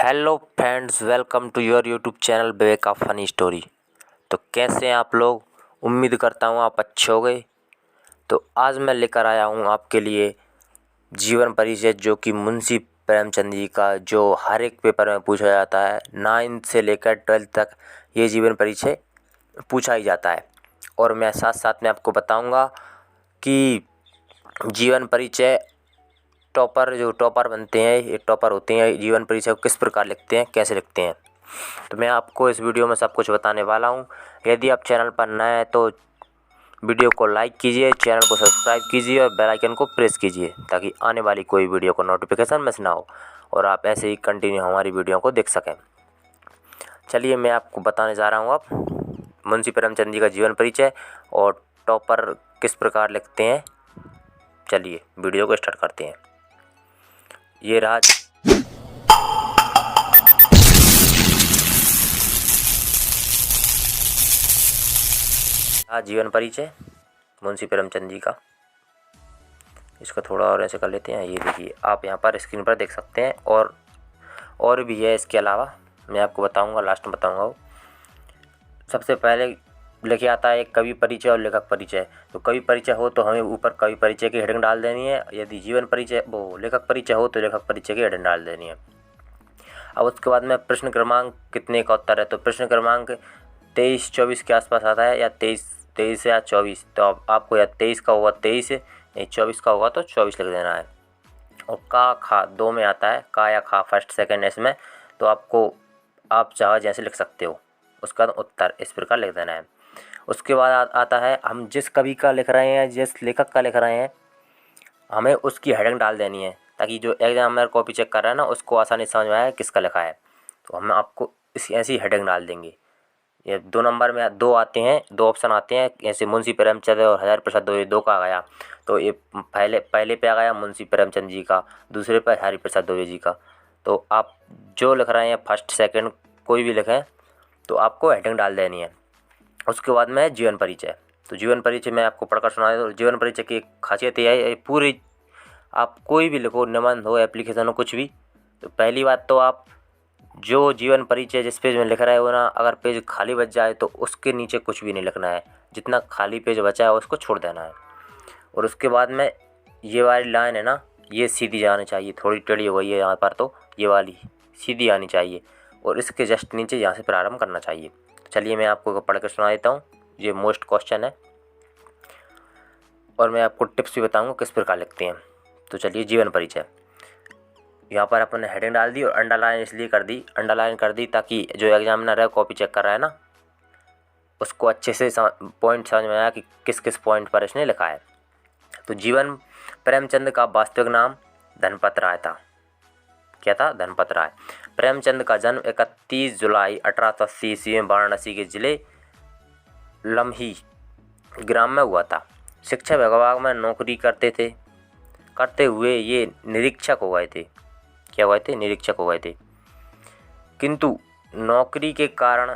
Hello friends, welcome to your YouTube channel Vivek का funny story. तो कैसे हैं आप लोग? उम्मीद करता हूँ आप अच्छे हो गए। तो आज मैं लेकर आया हूँ आपके लिए जीवन परिचय, जो कि मुंशी प्रेमचंद जी का, जो हर एक पेपर में पूछा जाता है। 9th से लेकर 12th तक ये जीवन परिचय पूछा ही जाता है। और मैं साथ साथ में आपको बताऊँगा कि जीवन परिचय जो टॉपर बनते हैं, ये टॉपर होते हैं, जीवन परिचय को किस प्रकार लिखते हैं, कैसे लिखते हैं। तो मैं आपको इस वीडियो में सब कुछ बताने वाला हूँ। यदि आप चैनल पर नए हैं तो वीडियो को लाइक कीजिए, चैनल को सब्सक्राइब कीजिए और बेल आइकन को प्रेस कीजिए, ताकि आने वाली कोई वीडियो को नोटिफिकेशन मिस ना हो और आप ऐसे ही कंटिन्यू हमारी वीडियो को देख सकें। चलिए मैं आपको बताने जा रहा हूँ अब मुंशी प्रेमचंद जी का जीवन परिचय और टॉपर किस प्रकार लिखते हैं। चलिए वीडियो को स्टार्ट करते हैं। ये रहा जीवन परिचय मुंशी प्रेमचंद जी का। इसको थोड़ा और ऐसे कर लेते हैं। ये देखिए, आप यहाँ पर स्क्रीन पर देख सकते हैं और भी है। इसके अलावा मैं आपको बताऊंगा, लास्ट में बताऊंगा। वो सबसे पहले लिखे आता है एक कवि परिचय और लेखक परिचय। तो कवि परिचय हो तो हमें ऊपर कवि परिचय की हेडिंग डाल देनी है। यदि जीवन परिचय लेखक परिचय हो तो लेखक परिचय की हेडिंग डाल देनी है। अब उसके बाद में प्रश्न क्रमांक कितने का उत्तर है, तो प्रश्न क्रमांक 23-24 के आसपास आता है, या 23 या 24। तो अब आपको या 23 का होगा 23, नहीं 24 का होगा तो 24 लिख देना है। और का खा दो में आता है, का या खा फर्स्ट सेकंड इसमें। तो आपको आप चाहे जैसे लिख सकते हो, उसका उत्तर इस प्रकार लिख देना है। उसके बाद आता है, हम जिस कवि का लिख रहे हैं, जिस लेखक का लिख रहे हैं, हमें उसकी हेडिंग डाल देनी है, ताकि जो एग्जामिनर कॉपी चेक कर रहा है ना, उसको आसानी समझ में आए किसका लिखा है। तो हम आपको इसी ऐसी हेडिंग डाल देंगे। ये 2 नंबर में 2 आते हैं, 2 ऑप्शन आते हैं, जैसे मुंशी प्रेमचंद और हज़ारी प्रसाद द्विवेदी 2 का आ गया। तो ये पहले पे आ गया मुंशी प्रेमचंद जी का, दूसरे पर हज़ारी प्रसाद द्विवेदी जी का। तो आप जो लिख रहे हैं फर्स्ट सेकंड कोई भी लिखें, तो आपको हेडिंग डाल देनी है। उसके बाद में जीवन परिचय। तो जीवन परिचय मैं आपको पढ़कर सुना देता हूँ। जीवन परिचय की एक खासियत यह है, पूरी आप कोई भी लिखो, निबंध हो, एप्लीकेशन हो, कुछ भी। तो पहली बात तो आप जो जीवन परिचय जिस पेज में लिख रहे हो ना, अगर पेज खाली बच जाए तो उसके नीचे कुछ भी नहीं लिखना है। जितना खाली पेज बचा है उसको छोड़ देना है। और उसके बाद में ये वाली लाइन है ना, ये सीधी जानी चाहिए। थोड़ी टेढ़ी हो गई है यहाँ पर, तो ये वाली सीधी आनी चाहिए और इसके जस्ट नीचे यहाँ से प्रारंभ करना चाहिए। चलिए मैं आपको पढ़ कर सुना देता हूँ। ये मोस्ट क्वेश्चन है और मैं आपको टिप्स भी बताऊँगा किस प्रकार लिखते हैं। तो चलिए, जीवन परिचय। यहाँ पर अपन ने हेडिंग डाल दी और अंडरलाइन इसलिए कर दी ताकि जो एग्जामिनर है कॉपी चेक कर रहा है ना, उसको अच्छे से पॉइंट समझ में आया कि किस किस पॉइंट पर इसने लिखा है। तो जीवन प्रेमचंद का वास्तविक नाम धनपत राय था। क्या था? धनपत राय। प्रेमचंद का जन्म 31 जुलाई 1880 ईस्वी में वाराणसी के जिले लम्ही ग्राम में हुआ था। शिक्षा विभाग में नौकरी करते हुए ये निरीक्षक हो गए थे। क्या हुए थे? निरीक्षक हो गए थे। किंतु नौकरी के कारण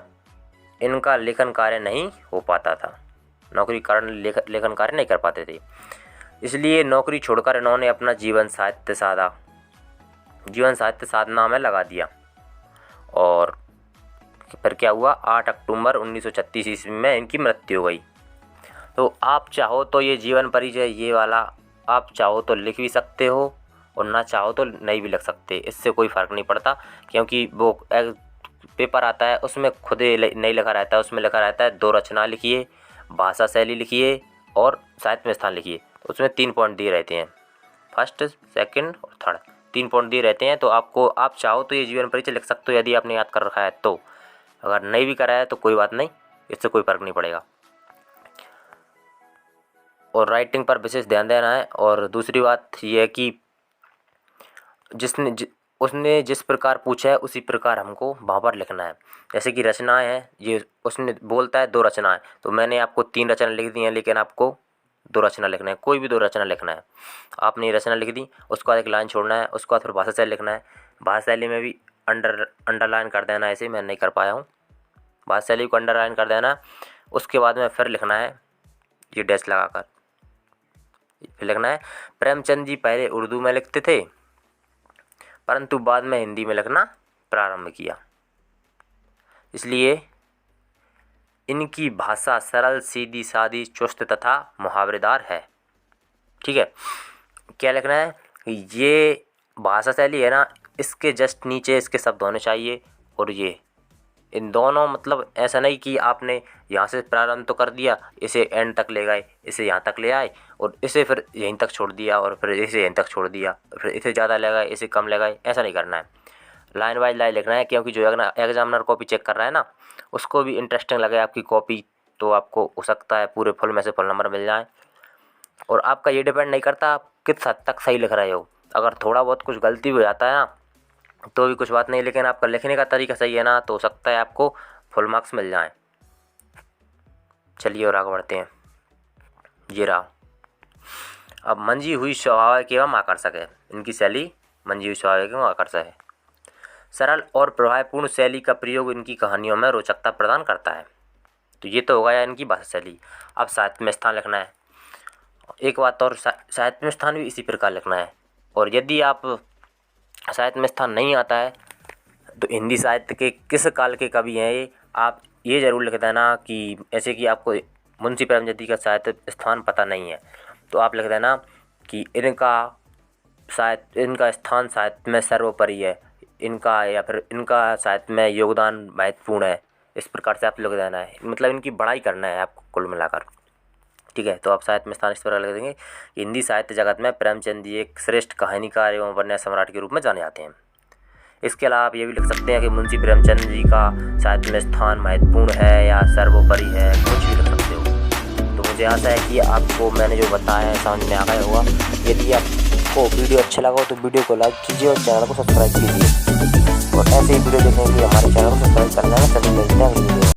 इनका लेखन कार्य नहीं हो पाता था। नौकरी के कारण लेखन कार्य नहीं कर पाते थे, इसलिए नौकरी छोड़कर इन्होंने अपना जीवन साहित्य साधना में लगा दिया। और फिर क्या हुआ? 8 अक्टूबर 1936 ईस्वी में इनकी मृत्यु हो गई। तो आप चाहो तो ये जीवन परिचय, ये वाला, आप चाहो तो लिख भी सकते हो और ना चाहो तो नहीं भी लिख सकते। इससे कोई फ़र्क नहीं पड़ता, क्योंकि वो पेपर आता है उसमें खुद नहीं लिखा रहता है। उसमें लिखा रहता है 2 रचना लिखिए, भाषा शैली लिखिए और साहित्य में स्थान लिखिए। तो उसमें 3 पॉइंट दिए रहते हैं, फर्स्ट, सेकंड और थर्ड, 3 पॉइंट दिए रहते हैं। तो आप चाहो तो ये जीवन परिचय लिख सकते हो, यदि आपने याद कर रखा है तो। अगर नहीं भी करा है तो कोई बात नहीं, इससे कोई फ़र्क नहीं पड़ेगा। और राइटिंग पर विशेष ध्यान देना है। और दूसरी बात यह है कि उसने जिस प्रकार पूछा है उसी प्रकार हमको वहाँ पर लिखना है। जैसे कि रचनाएं हैं, ये उसने बोलता है 2 रचनाएं, तो मैंने आपको 3 रचना लिख दी हैं, लेकिन आपको 2 रचना लिखना है। कोई भी 2 रचना लिखना है। आपने ये रचना लिख दी, उसके बाद एक लाइन छोड़ना है, उसके बाद फिर भाषा शैली लिखना है। भाषा शैली में भी अंडरलाइन कर देना है। ऐसे मैं नहीं कर पाया हूँ, भाषा शैली को अंडरलाइन कर देना। उसके बाद में फिर लिखना है, ये डैश लगाकर फिर लिखना है, प्रेमचंद जी पहले उर्दू में लिखते थे, परंतु बाद में हिंदी में लिखना प्रारंभ किया। इसलिए इनकी भाषा सरल, सीधी सादी, चुस्त तथा मुहावरेदार है। ठीक है, क्या लिखना है? ये भाषा शैली है ना, इसके जस्ट नीचे इसके शब्द होने चाहिए। और ये इन दोनों, मतलब ऐसा नहीं कि आपने यहाँ से प्रारंभ तो कर दिया, इसे एंड तक ले गए, इसे यहाँ तक ले आए और इसे फिर यहीं तक छोड़ दिया और फिर इसे यहीं तक छोड़ दिया, फिर इसे ज़्यादा ले गए, इसे कम ले गए। ऐसा नहीं करना है, लाइन बाय लाइन लिखना है। क्योंकि जो एग्जामिनर कॉपी चेक कर रहा है ना, उसको भी इंटरेस्टिंग लगे आपकी कॉपी, तो आपको हो सकता है पूरे फुल में से फुल नंबर मिल जाए। और आपका ये डिपेंड नहीं करता आप किस हद तक सही लिख रहे हो। अगर थोड़ा बहुत कुछ गलती हो जाता है ना, तो भी कुछ बात नहीं, लेकिन आपका लिखने का तरीका सही है ना, तो हो सकता है आपको फुल मार्क्स मिल जाएं। चलिए और आगे बढ़ते हैं। ये रहा। अब मंझी हुई स्वाभाविक एवं आकर्षक है। इनकी शैली मंझी हुई स्वाभाविक एवं आकर्षक है। सरल और प्रभावपूर्ण शैली का प्रयोग इनकी कहानियों में रोचकता प्रदान करता है। तो ये तो हो गया इनकी भाषा शैली। अब साहित्य में स्थान लिखना है। एक बात और, साहित्य में स्थान भी इसी प्रकार लिखना है। और यदि आप साहित्य में स्थान नहीं आता है तो हिंदी साहित्य के किस काल के कवि हैं ये, आप ये ज़रूर लिख देना। कि ऐसे कि आपको मुंशी प्रेमचंद जी का साहित्य स्थान पता नहीं है, तो आप लिख देना कि इनका स्थान साहित्य में सर्वोपरि है, इनका या फिर इनका साहित्य में योगदान महत्वपूर्ण है। इस प्रकार से आप लिख देना है, मतलब इनकी बड़ाई करना है आपको कुल मिलाकर। ठीक है, तो आप साहित्य में स्थान इस प्रकार लिख देंगे। हिंदी साहित्य जगत में प्रेमचंद जी एक श्रेष्ठ कहानीकार एवं उपन्यास सम्राट के रूप में जाने जाते हैं। इसके अलावा आप ये भी लिख सकते हैं कि मुंशी प्रेमचंद जी का साहित्य में स्थान महत्वपूर्ण है या सर्वोपरि है, कुछ भी लिख सकते हो। तो मुझे आशा है कि आपको मैंने जो बताया है समझ में आ गया होगा। यदि आपको वीडियो अच्छा लगा हो तो वीडियो को लाइक कीजिए और चैनल को सब्सक्राइब कीजिए। और ऐसे ही वीडियो देखने के लिए हमारे चैनल को सब्सक्राइब करना है। सभी मिलते हैं।